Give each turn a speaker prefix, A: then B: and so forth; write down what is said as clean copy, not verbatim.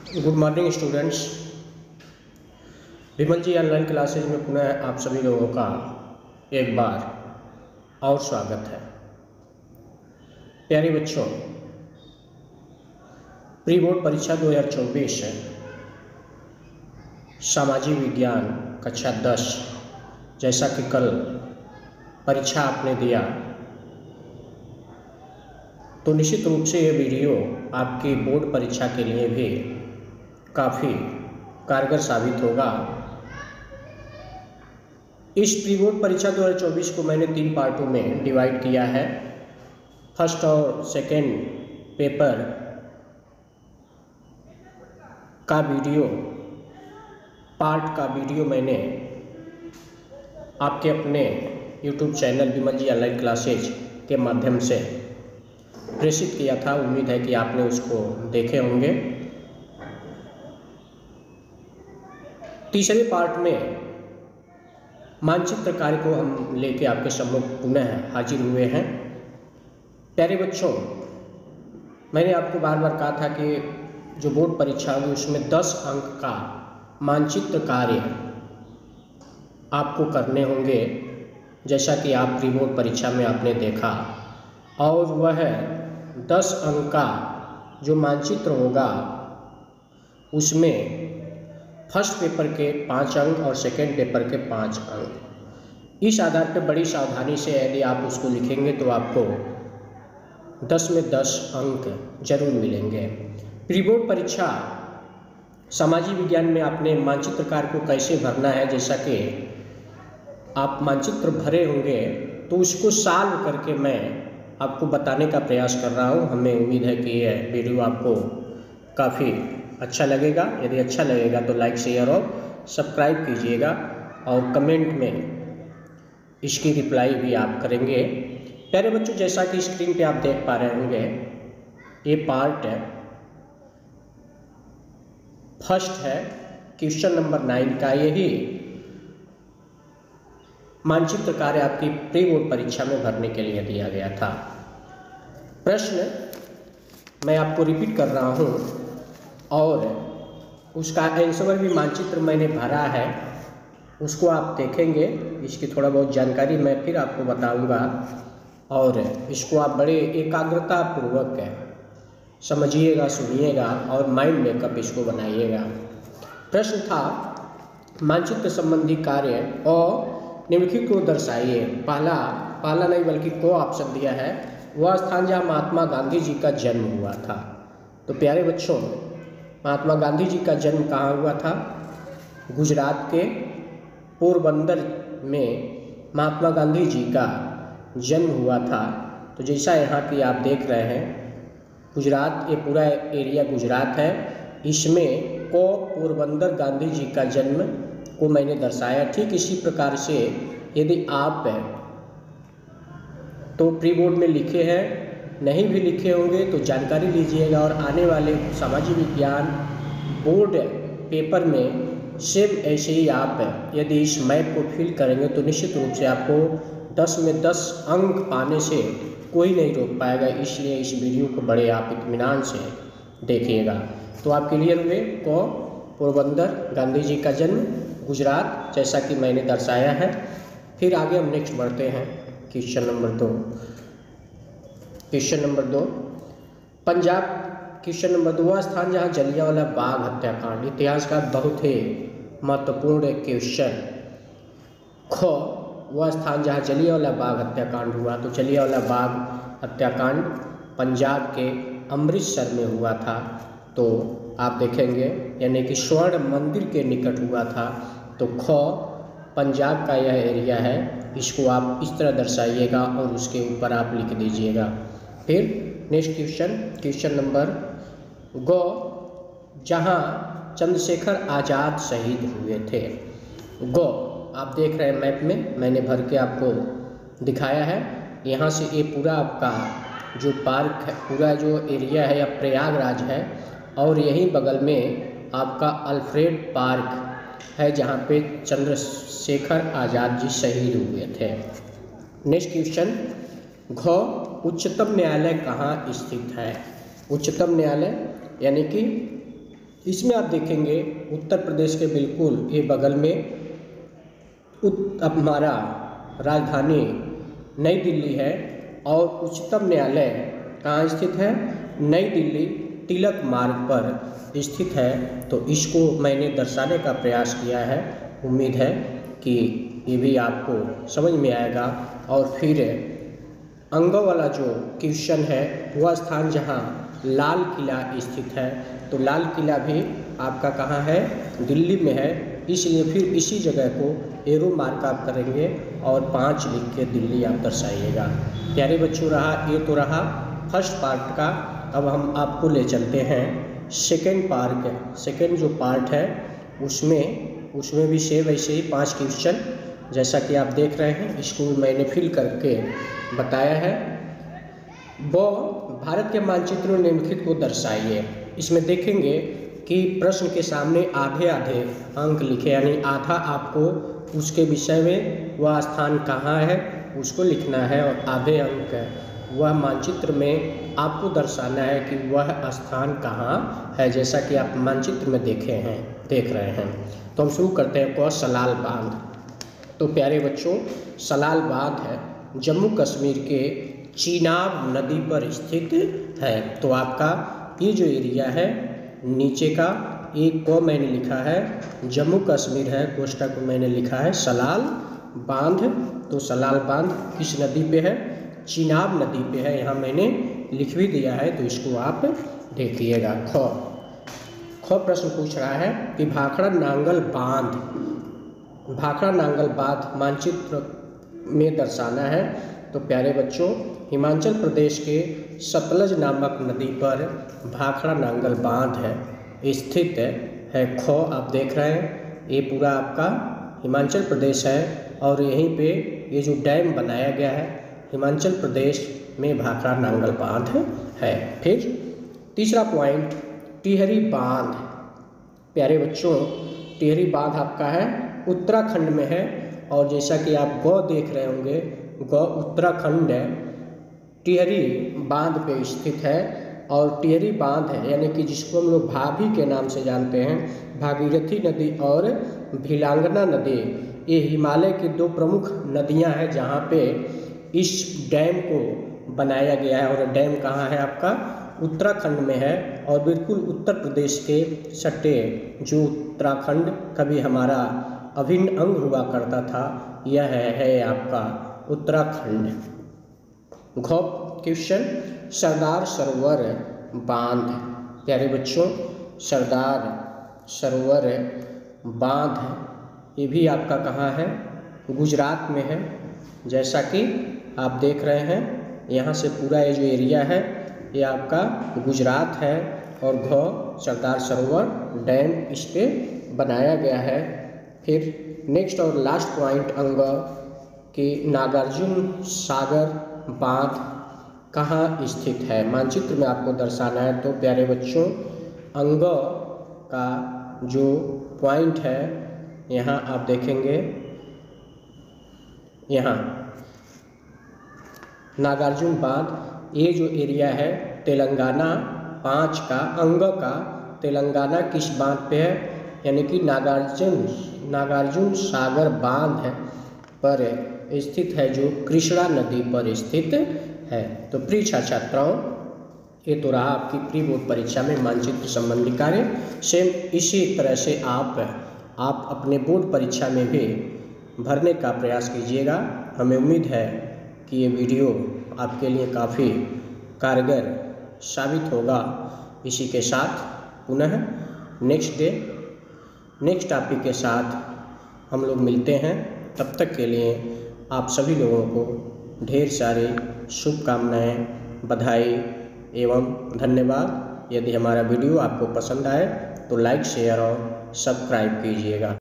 A: Good morning students. Vimal ji online classes में पुनः आप सभी लोगों का एक बार और स्वागत है। प्यारे बच्चों, प्री बोर्ड परीक्षा 2024 है, सामाजिक विज्ञान कक्षा 10, जैसा कि कल परीक्षा आपने दिया, तो निश्चित रूप से ये वीडियो आपकी बोर्ड परीक्षा के लिए भी काफ़ी कारगर साबित होगा। इस प्री बोर्ड परीक्षा 2024 को मैंने 3 पार्टों में डिवाइड किया है। फर्स्ट और सेकेंड पेपर का पार्ट का वीडियो मैंने आपके अपने YouTube चैनल विमल जी ऑनलाइन क्लासेज के माध्यम से प्रेषित किया था। उम्मीद है कि आपने उसको देखे होंगे। तीसरे पार्ट में मानचित्र कार्य को हम लेके आपके सम्मुख पुनः हाजिर हुए हैं। प्यारे बच्चों, मैंने आपको बार बार कहा था कि जो बोर्ड परीक्षा होगी उसमें 10 अंक का मानचित्र कार्य आपको करने होंगे, जैसा कि आप प्री बोर्ड परीक्षा में आपने देखा। और वह 10 अंक का जो मानचित्र होगा उसमें फर्स्ट पेपर के 5 अंक और सेकेंड पेपर के 5 अंक। इस आधार पर बड़ी सावधानी से यदि आप उसको लिखेंगे तो आपको 10 में 10 अंक जरूर मिलेंगे। प्री बोर्ड परीक्षा सामाजिक विज्ञान में आपने मानचित्र कार्य को कैसे भरना है, जैसा कि आप मानचित्र भरे होंगे तो उसको सॉल्व करके मैं आपको बताने का प्रयास कर रहा हूँ। हमें उम्मीद है कि यह वीडियो आपको काफ़ी अच्छा लगेगा। यदि अच्छा लगेगा तो लाइक, शेयर और सब्सक्राइब कीजिएगा और कमेंट में इसकी रिप्लाई भी आप करेंगे। प्यारे बच्चों, जैसा कि स्क्रीन पे आप देख पा रहे होंगे, ये पार्ट फर्स्ट है, क्वेश्चन नंबर 9 का। यही मानचित्र कार्य आपकी प्री बोर्ड परीक्षा में भरने के लिए दिया गया था। प्रश्न मैं आपको रिपीट कर रहा हूँ और उसका आंसर भी मानचित्र मैंने भरा है, उसको आप देखेंगे। इसकी थोड़ा बहुत जानकारी मैं फिर आपको बताऊंगा और इसको आप बड़े एकाग्रता पूर्वक समझिएगा, सुनिएगा और माइंड मेकअप इसको बनाइएगा। प्रश्न था, मानचित्र संबंधी कार्य और निम्नलिखित को दर्शाइए। पहला नहीं बल्कि को ऑप्शन दिया है, वह स्थान जहाँ महात्मा गांधी जी का जन्म हुआ था। तो प्यारे बच्चों, महात्मा गांधी जी का जन्म कहाँ हुआ था? गुजरात के पोरबंदर में महात्मा गांधी जी का जन्म हुआ था। तो जैसा यहाँ की आप देख रहे हैं, गुजरात, ये पूरा एरिया गुजरात है, इसमें को पोरबंदर गांधी जी का जन्म को मैंने दर्शाया। ठीक इसी प्रकार से यदि आप तो प्री बोर्ड में लिखे हैं, नहीं भी लिखे होंगे तो जानकारी लीजिएगा और आने वाले सामाजिक विज्ञान बोर्ड पेपर में सेम ऐसे ही आप यदि इस मैप को फिल करेंगे तो निश्चित रूप से आपको 10 में 10 अंक पाने से कोई नहीं रोक पाएगा। इसलिए इस वीडियो को बड़े आप इत्मीनान से देखिएगा। तो आप क्लियर हुए? को पोरबंदर, गांधी जी का जन्म गुजरात, जैसा कि मैंने दर्शाया है। फिर आगे हम नेक्स्ट बढ़ते हैं। Question number 2, Punjab. Question number 2, वह स्थान जहाँ जलियांवाला बाग हत्याकांड, इतिहास का बहुत ही महत्वपूर्ण क्वेश्चन। ख, वह स्थान जहाँ जलियांवाला बाग हत्याकांड हुआ। तो जलियांवाला बाग हत्याकांड पंजाब के अमृतसर में हुआ था। तो आप देखेंगे यानी कि स्वर्ण मंदिर के निकट हुआ था। तो ख, पंजाब का यह एरिया है, इसको आप इस तरह दर्शाइएगा और उसके ऊपर आप लिख दीजिएगा। फिर नेक्स्ट क्वेश्चन नंबर ग, जहाँ चंद्रशेखर आज़ाद शहीद हुए थे। ग, आप देख रहे हैं मैप में मैंने भर के आपको दिखाया है। यहाँ से ये पूरा आपका जो पार्क है, पूरा जो एरिया है या प्रयागराज है, और यहीं बगल में आपका अल्फ्रेड पार्क है जहाँ पे चंद्रशेखर आज़ाद जी शहीद हुए थे। नेक्स्ट क्वेश्चन घ, उच्चतम न्यायालय कहाँ स्थित है? उच्चतम न्यायालय यानी कि इसमें आप देखेंगे उत्तर प्रदेश के बिल्कुल ये बगल में हमारा राजधानी नई दिल्ली है और उच्चतम न्यायालय कहाँ स्थित है? नई दिल्ली तिलक मार्ग पर स्थित है। तो इसको मैंने दर्शाने का प्रयास किया है। उम्मीद है कि ये भी आपको समझ में आएगा। और फिर अंगों वाला जो क्वेश्चन है वह स्थान जहाँ लाल किला स्थित है, तो लाल किला भी आपका कहाँ है? दिल्ली में है। इसलिए फिर इसी जगह को एरो मार्क आप करेंगे और 5 लिख के दिल्ली आप दर्शाइएगा। प्यारे बच्चों, ये तो रहा फर्स्ट पार्ट का। अब हम आपको ले चलते हैं सेकेंड जो पार्ट है उसमें भी सेम ऐसे ही 5 क्वेश्चन जैसा कि आप देख रहे हैं, इसको मैंने फिल करके बताया है। वो भारत के मानचित्र में निम्नलिखित को दर्शाइए। इसमें देखेंगे कि प्रश्न के सामने आधे आधे अंक लिखे, यानी आधा आपको उसके विषय में वह स्थान कहाँ है उसको लिखना है और आधे अंक वह मानचित्र में आपको दर्शाना है कि वह स्थान कहाँ है, जैसा कि आप मानचित्र में देख रहे हैं। तो हम शुरू करते हैं। सलाल बांध। तो प्यारे बच्चों, सलाल बांध है जम्मू कश्मीर के चीनाब नदी पर स्थित है। तो आपका ये जो एरिया है नीचे का एक को मैंने लिखा है जम्मू कश्मीर है, कोष्टक को मैंने लिखा है सलाल बांध। तो सलाल बांध किस नदी पे है? चीनाब नदी पे है। यहाँ मैंने लिख भी दिया है, तो इसको आप देखिएगा। ख प्रश्न पूछ रहा है कि भाखड़ा नांगल बांध मानचित्र में दर्शाना है। तो प्यारे बच्चों, हिमाचल प्रदेश के सतलज नामक नदी पर भाखड़ा नांगल बांध है स्थित है। ख आप देख रहे हैं, ये पूरा आपका हिमाचल प्रदेश है और यहीं पे ये जो डैम बनाया गया है हिमाचल प्रदेश में भाखड़ा नांगल बांध है। फिर तीसरा पॉइंट, टिहरी बांध। प्यारे बच्चों, टिहरी बांध आपका है उत्तराखंड में है और जैसा कि आप गौ देख रहे होंगे, गौ उत्तराखंड है, टिहरी बांध पे स्थित है। और टिहरी बांध है यानी कि जिसको हम लोग भाभी के नाम से जानते हैं, भागीरथी नदी और भिलांगना नदी, ये हिमालय की 2 प्रमुख नदियां हैं जहाँ पे इस डैम को बनाया गया है। और डैम कहाँ है? आपका उत्तराखंड में है और बिल्कुल उत्तर प्रदेश के सट्टे, जो उत्तराखंड कभी हमारा अभिन्न अंग हुआ करता था, यह है आपका उत्तराखंड। घ क्वेश्चन, सरदार सरोवर बांध। प्यारे बच्चों, सरदार सरोवर बांध ये भी आपका कहाँ है? गुजरात में है। जैसा कि आप देख रहे हैं, यहाँ से पूरा ये जो एरिया है ये आपका गुजरात है। और घ सरदार सरोवर डैम इस पे बनाया गया है। फिर नेक्स्ट और लास्ट पॉइंट, अंग कि नागार्जुन सागर बांध कहाँ स्थित है, मानचित्र में आपको दर्शाना है। तो प्यारे बच्चों, अंग का जो पॉइंट है यहाँ आप देखेंगे, यहाँ नागार्जुन बांध ये जो एरिया है तेलंगाना 5 का, अंग का तेलंगाना किस बांध पे है? यानी कि नागार्जुन सागर बांध है पर स्थित है, जो कृष्णा नदी पर स्थित है। तो प्रिय छात्राओं, ये तो रहा आपकी प्री बोर्ड परीक्षा में मानचित्र संबंधी कार्य। सेम इसी तरह से आप अपने बोर्ड परीक्षा में भी भरने का प्रयास कीजिएगा। हमें उम्मीद है कि ये वीडियो आपके लिए काफ़ी कारगर साबित होगा। इसी के साथ पुनः नेक्स्ट टॉपिक के साथ हम लोग मिलते हैं। तब तक के लिए आप सभी लोगों को ढेर सारी शुभकामनाएं, बधाई एवं धन्यवाद। यदि हमारा वीडियो आपको पसंद आए तो लाइक, शेयर और सब्सक्राइब कीजिएगा।